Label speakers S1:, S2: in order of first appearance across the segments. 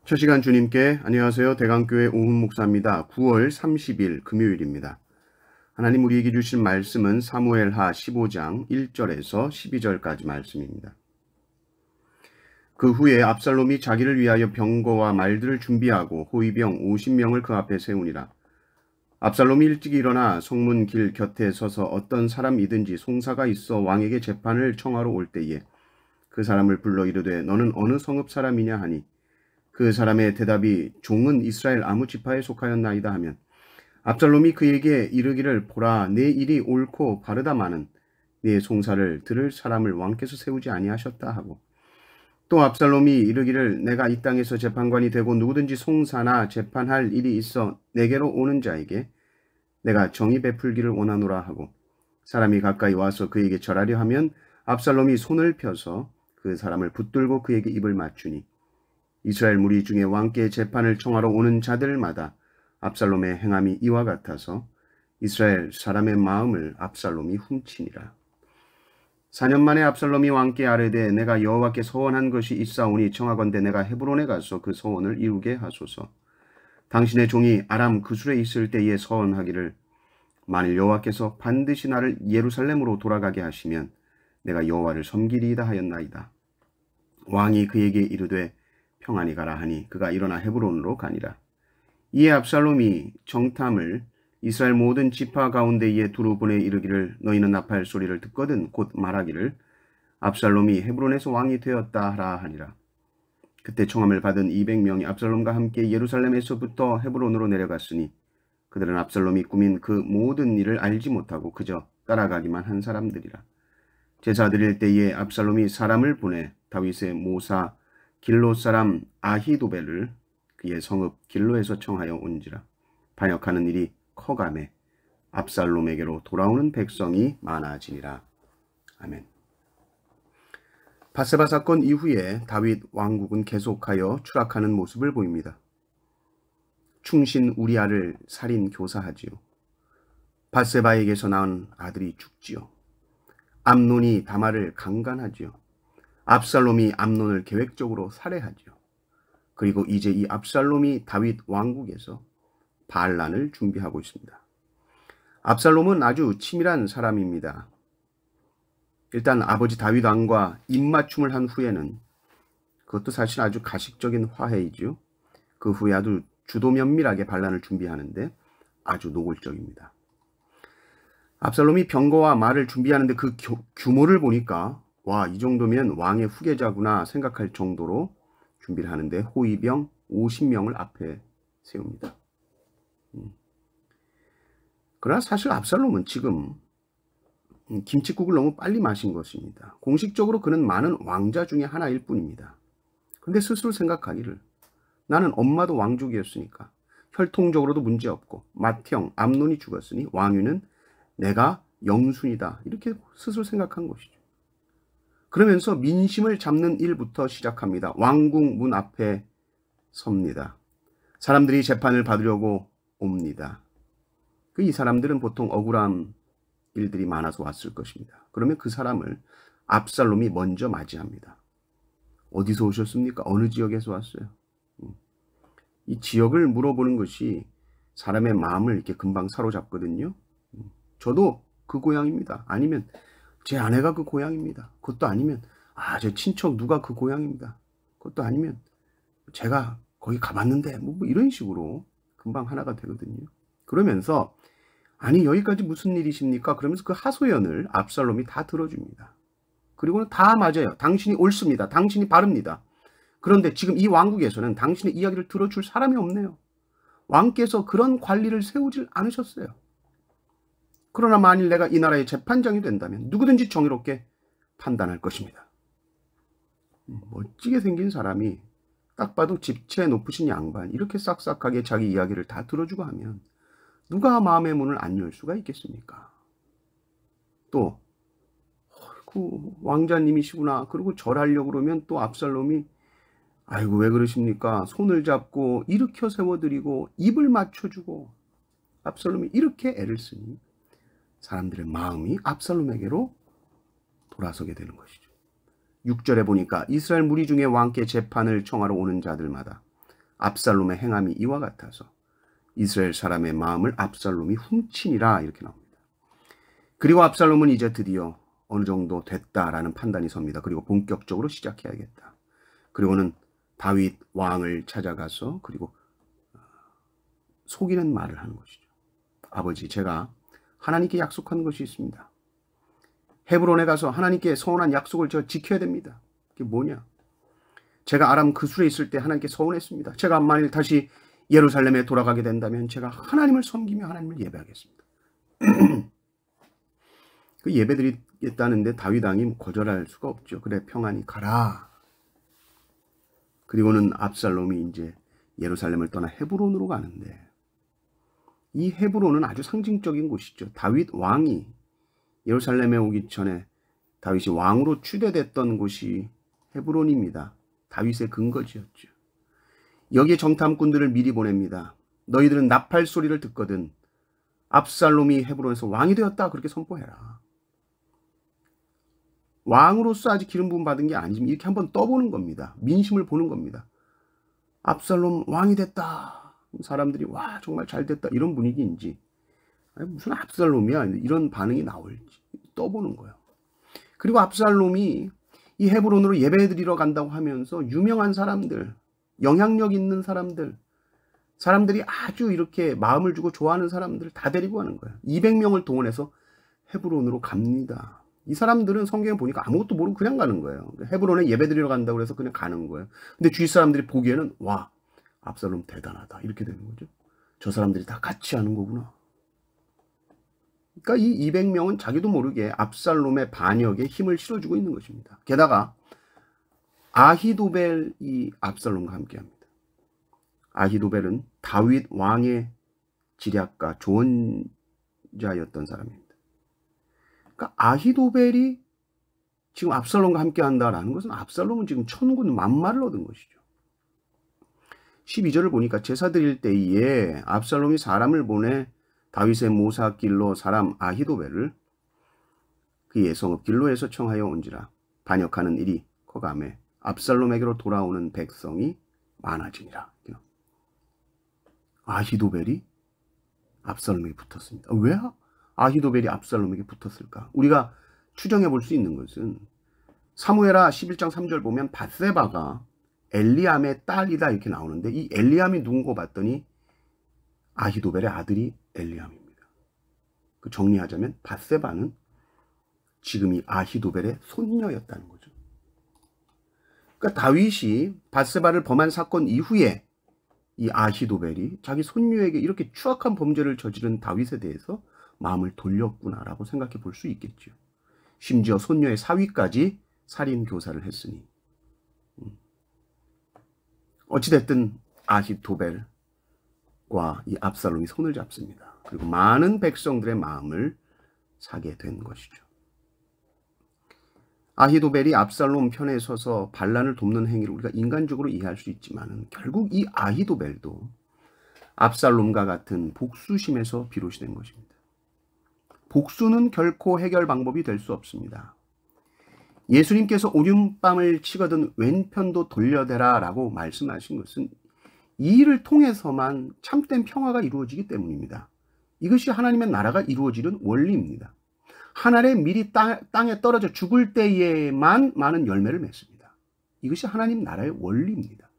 S1: 첫 시간 주님께 안녕하세요. 대강교회 오훈 목사입니다. 9월 30일 금요일입니다. 하나님 우리에게 주신 말씀은 사무엘하 15장 1절에서 12절까지 말씀입니다. 그 후에 압살롬이 자기를 위하여 병거와 말들을 준비하고 호위병 50명을 그 앞에 세우니라. 압살롬이 일찍 일어나 성문 길 곁에 서서 어떤 사람이든지 송사가 있어 왕에게 재판을 청하러 올 때에 그 사람을 불러 이르되 너는 어느 성읍 사람이냐 하니 그 사람의 대답이 종은 이스라엘 아무 지파에 속하였나이다 하면 압살롬이 그에게 이르기를 보라 내 일이 옳고 바르다마는 네 송사를 들을 사람을 왕께서 세우지 아니하셨다 하고 또 압살롬이 이르기를 내가 이 땅에서 재판관이 되고 누구든지 송사나 재판할 일이 있어 내게로 오는 자에게 내가 정의 베풀기를 원하노라 하고 사람이 가까이 와서 그에게 절하려 하면 압살롬이 손을 펴서 그 사람을 붙들고 그에게 입을 맞추니 이스라엘 무리 중에 왕께 재판을 청하러 오는 자들마다 압살롬의 행함이 이와 같아서 이스라엘 사람의 마음을 압살롬이 훔치니라. 4년 만에 압살롬이 왕께 아뢰되 내가 여호와께 서원한 것이 있사오니 청하건대 내가 헤브론에 가서 그 서원을 이루게 하소서. 당신의 종이 아람 그술에 있을 때에 서원하기를 만일 여호와께서 반드시 나를 예루살렘으로 돌아가게 하시면 내가 여호와를 섬기리이다 하였나이다. 왕이 그에게 이르되 평안히 가라 하니 그가 일어나 헤브론으로 가니라. 이에 압살롬이 정탐을 이스라엘 모든 지파 가운데에 두루 보내 이르기를 너희는 나팔 소리를 듣거든 곧 말하기를 압살롬이 헤브론에서 왕이 되었다 하라 하니라. 그때 청함을 받은 200명이 압살롬과 함께 예루살렘에서부터 헤브론으로 내려갔으니 그들은 압살롬이 꾸민 그 모든 일을 알지 못하고 그저 따라가기만 한 사람들이라. 제사 드릴 때에 압살롬이 사람을 보내 다윗의 모사 길로 사람 아히도벨을 그의 성읍 길로에서 청하여 온지라. 반역하는 일이 커가매 압살롬에게로 돌아오는 백성이 많아지니라. 아멘. 밧세바 사건 이후에 다윗 왕국은 계속하여 추락하는 모습을 보입니다. 충신 우리아를 살인 교사하지요. 밧세바에게서 낳은 아들이 죽지요. 암논이 다말을 강간하지요. 압살롬이 암논을 계획적으로 살해하죠. 그리고 이제 이 압살롬이 다윗 왕국에서 반란을 준비하고 있습니다. 압살롬은 아주 치밀한 사람입니다. 일단 아버지 다윗 왕과 입맞춤을 한 후에는 그것도 사실 아주 가식적인 화해이죠. 그 후에 아주 주도 면밀하게 반란을 준비하는데 아주 노골적입니다. 압살롬이 병거와 말을 준비하는데 그 규모를 보니까 와, 이 정도면 왕의 후계자구나 생각할 정도로 준비를 하는데 호위병 50명을 앞에 세웁니다. 그러나 사실 압살롬은 지금 김칫국을 너무 빨리 마신 것입니다. 공식적으로 그는 많은 왕자 중에 하나일 뿐입니다. 그런데 스스로 생각하기를 나는 엄마도 왕족이었으니까 혈통적으로도 문제없고 맏형 암논이 죽었으니 왕위는 내가 영순이다 이렇게 스스로 생각한 것이죠. 그러면서 민심을 잡는 일부터 시작합니다. 왕궁 문 앞에 섭니다. 사람들이 재판을 받으려고 옵니다. 이 사람들은 보통 억울한 일들이 많아서 왔을 것입니다. 그러면 그 사람을 압살롬이 먼저 맞이합니다. 어디서 오셨습니까? 어느 지역에서 왔어요? 이 지역을 물어보는 것이 사람의 마음을 이렇게 금방 사로잡거든요. 저도 그 고향입니다. 아니면 제 아내가 그 고향입니다. 그것도 아니면 제 친척 누가 그 고향입니다. 그것도 아니면 제가 거기 가봤는데 뭐 이런 식으로 금방 하나가 되거든요. 그러면서 아니 여기까지 무슨 일이십니까? 그러면서 그 하소연을 압살롬이 다 들어줍니다. 그리고는 다 맞아요. 당신이 옳습니다. 당신이 바릅니다. 그런데 지금 이 왕국에서는 당신의 이야기를 들어줄 사람이 없네요. 왕께서 그런 관리를 세우질 않으셨어요. 그러나 만일 내가 이 나라의 재판장이 된다면 누구든지 정의롭게 판단할 것입니다. 멋지게 생긴 사람이 딱 봐도 집체 높으신 양반 이렇게 싹싹하게 자기 이야기를 다 들어주고 하면 누가 마음의 문을 안 열 수가 있겠습니까? 또 왕자님이시구나. 그리고 절하려고 그러면 또 압살롬이 아이고 왜 그러십니까? 손을 잡고 일으켜 세워드리고 입을 맞춰주고 압살롬이 이렇게 애를 쓰니 사람들의 마음이 압살롬에게로 돌아서게 되는 것이죠. 6절에 보니까 이스라엘 무리 중에 왕께 재판을 청하러 오는 자들마다 압살롬의 행함이 이와 같아서 이스라엘 사람의 마음을 압살롬이 훔치니라 이렇게 나옵니다. 그리고 압살롬은 이제 드디어 어느 정도 됐다라는 판단이 섭니다. 그리고 본격적으로 시작해야겠다. 그리고는 다윗 왕을 찾아가서 그리고 속이는 말을 하는 것이죠. 아버지, 제가 하나님께 약속한 것이 있습니다. 헤브론에 가서 하나님께 서원한 약속을 제가 지켜야 됩니다. 그게 뭐냐? 제가 아람 그술에 있을 때 하나님께 서원했습니다. 제가 만일 다시 예루살렘에 돌아가게 된다면 제가 하나님을 섬기며 하나님을 예배하겠습니다. 그 예배드리겠다는데 다윗 왕이 거절할 수가 없죠. 그래, 평안히 가라. 그리고는 압살롬이 이제 예루살렘을 떠나 헤브론으로 가는데, 이 헤브론은 아주 상징적인 곳이죠. 다윗 왕이 예루살렘에 오기 전에 다윗이 왕으로 추대됐던 곳이 헤브론입니다. 다윗의 근거지였죠. 여기에 정탐꾼들을 미리 보냅니다. 너희들은 나팔 소리를 듣거든 압살롬이 헤브론에서 왕이 되었다 그렇게 선포해라. 왕으로서 아직 기름 부음 받은 게 아니지만 이렇게 한번 떠보는 겁니다. 민심을 보는 겁니다. 압살롬 왕이 됐다. 사람들이 와 정말 잘 됐다 이런 분위기인지, 아니, 무슨 압살롬이야 이런 반응이 나올지 떠보는 거예요. 그리고 압살롬이 이 헤브론으로 예배드리러 간다고 하면서 유명한 사람들, 영향력 있는 사람들이 아주 이렇게 마음을 주고 좋아하는 사람들을 다 데리고 가는 거예요. 200명을 동원해서 헤브론으로 갑니다. 이 사람들은 성경에 보니까 아무것도 모르고 그냥 가는 거예요. 헤브론에 예배드리러 간다고 해서 그냥 가는 거예요. 근데 주위 사람들이 보기에는 와 압살롬 대단하다 이렇게 되는 거죠. 저 사람들이 다 같이 하는 거구나. 그러니까 이 200명은 자기도 모르게 압살롬의 반역에 힘을 실어주고 있는 것입니다. 게다가 아히도벨이 압살롬과 함께합니다. 아히도벨은 다윗 왕의 지략가 조언자였던 사람입니다. 그러니까 아히도벨이 지금 압살롬과 함께한다라는 것은 압살롬은 지금 천군 만마를 얻은 것이죠. 12절을 보니까 제사 드릴 때에 압살롬이 사람을 보내 다윗의 모사 길로 사람 아히도벨을 그의 성읍 길로에서 청하여 온지라 반역하는 일이 커가매 압살롬에게로 돌아오는 백성이 많아지니라. 아히도벨이 압살롬에게 붙었습니다. 왜 아히도벨이 압살롬에게 붙었을까? 우리가 추정해 볼 수 있는 것은 사무엘하 11장 3절 보면 밧세바가 엘리암의 딸이다 이렇게 나오는데, 이 엘리암이 누군고 봤더니 아히도벨의 아들이 엘리암입니다. 그 정리하자면 밧세바는 지금 이 아히도벨의 손녀였다는 거죠. 그러니까 다윗이 밧세바를 범한 사건 이후에 이 아히도벨이 자기 손녀에게 이렇게 추악한 범죄를 저지른 다윗에 대해서 마음을 돌렸구나라고 생각해 볼 수 있겠죠. 심지어 손녀의 사위까지 살인 교사를 했으니. 어찌됐든 아히도벨과 이 압살롬이 손을 잡습니다. 그리고 많은 백성들의 마음을 사게 된 것이죠. 아히도벨이 압살롬 편에 서서 반란을 돕는 행위를 우리가 인간적으로 이해할 수 있지만 결국 이 아히도벨도 압살롬과 같은 복수심에서 비롯이 된 것입니다. 복수는 결코 해결 방법이 될 수 없습니다. 예수님께서 오줌밤을 치거든 왼편도 돌려대라 라고 말씀하신 것은 이 일을 통해서만 참된 평화가 이루어지기 때문입니다. 이것이 하나님의 나라가 이루어지는 원리입니다. 한 알의 밀이 땅에 떨어져 죽을 때에만 많은 열매를 맺습니다. 이것이 하나님 나라의 원리입니다.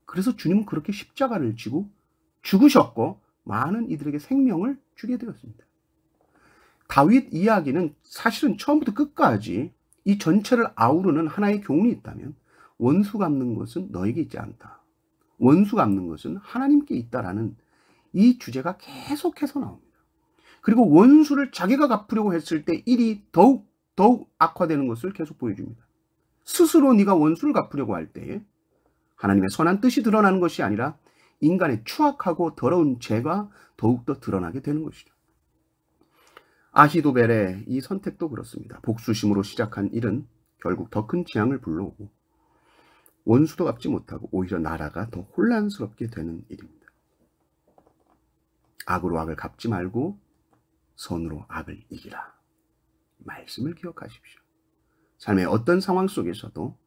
S1: 그래서 주님은 그렇게 십자가를 지고 죽으셨고 많은 이들에게 생명을 주게 되었습니다. 다윗 이야기는 사실은 처음부터 끝까지 이 전체를 아우르는 하나의 교훈이 있다면 원수 갚는 것은 너에게 있지 않다. 원수 갚는 것은 하나님께 있다라는 이 주제가 계속해서 나옵니다. 그리고 원수를 자기가 갚으려고 했을 때 일이 더욱 악화되는 것을 계속 보여줍니다. 스스로 네가 원수를 갚으려고 할 때에 하나님의 선한 뜻이 드러나는 것이 아니라 인간의 추악하고 더러운 죄가 더욱더 드러나게 되는 것이죠. 아히도벨의 이 선택도 그렇습니다. 복수심으로 시작한 일은 결국 더 큰 재앙을 불러오고 원수도 갚지 못하고 오히려 나라가 더 혼란스럽게 되는 일입니다. 악으로 악을 갚지 말고 선으로 악을 이기라. 말씀을 기억하십시오. 삶의 어떤 상황 속에서도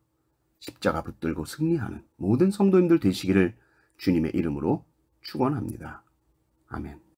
S1: 십자가 붙들고 승리하는 모든 성도님들 되시기를 주님의 이름으로 축원합니다. 아멘.